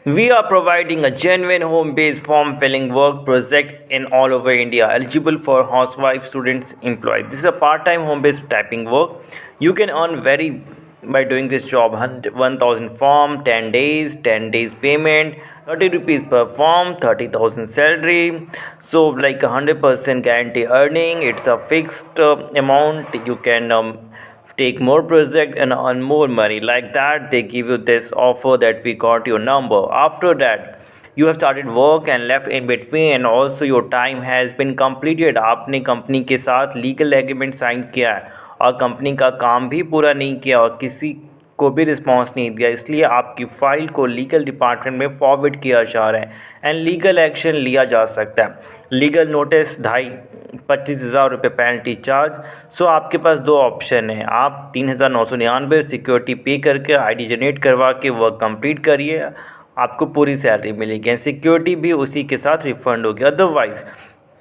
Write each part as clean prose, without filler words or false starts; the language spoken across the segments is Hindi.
We are providing a genuine home-based form filling work project in all over India, eligible for housewife, students, employees. This is a part-time home-based typing work. You can earn very by doing this job 1,000 form, 10 days, 10 days payment, 30 rupees per form, 30,000 salary. So like 100% guarantee earning. It's a fixed amount. You can take more project and earn more money. Like that they give you this offer that we got your number. After that you have started work and left in between, and also your time has been completed. आपने कंपनी के साथ लीगल एग्रीमेंट साइन किया है और कंपनी का काम भी पूरा नहीं किया और किसी को भी रिस्पांस नहीं दिया, इसलिए आपकी फ़ाइल को लीगल डिपार्टमेंट में फॉरवर्ड किया जा रहा है एंड लीगल एक्शन लिया जा सकता है। लीगल नोटिस 25,000 रुपये पेनल्टी चार्ज। सो आपके पास दो ऑप्शन है, आप 3,999 सिक्योरिटी पे करके आईडी जनरेट करवा के वर्क कंप्लीट करिए, आपको पूरी सैलरी मिलेगी एंड सिक्योरिटी भी उसी के साथ रिफ़ंड होगी। अदरवाइज़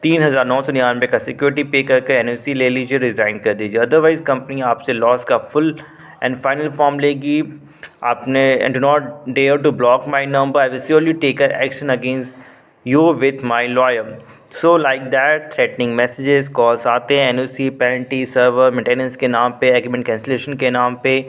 3,999 का सिक्योरिटी पे करके एनओसी ले लीजिए, रिज़ाइन कर दीजिए। अदरवाइज़ कंपनी आपसे लॉस का फुल एंड फाइनल फॉर्म लेगी। आपने do not dare to block my number, I will surely take action against you with my lawyer. So like that threatening messages calls आते हैं, एनओसी पेनल्टी सर्वर मेंटेनेंस के नाम पे, एग्रीमेंट कैंसिलेशन के नाम पे।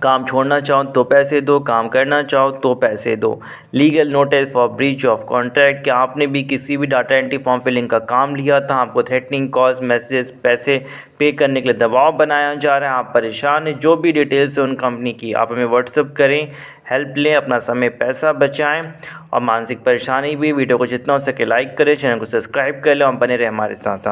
काम छोड़ना चाहो तो पैसे दो, काम करना चाहो तो पैसे दो। Legal notice for breach of contract, कि आपने भी किसी भी डाटा एंट्री फॉर्म फिलिंग का काम लिया था, आपको थ्रेटनिंग कॉल्स मैसेजेस पैसे पे करने के लिए दबाव बनाया जा रहा है, आप परेशान हैं। जो भी डिटेल्स है उन कंपनी की आप हमें व्हाट्सअप करें, हेल्प लें, अपना समय पैसा बचाएं और मानसिक परेशानी भी। वीडियो को जितना हो सके लाइक करें, चैनल को सब्सक्राइब कर लें और बने रहें हमारे साथ।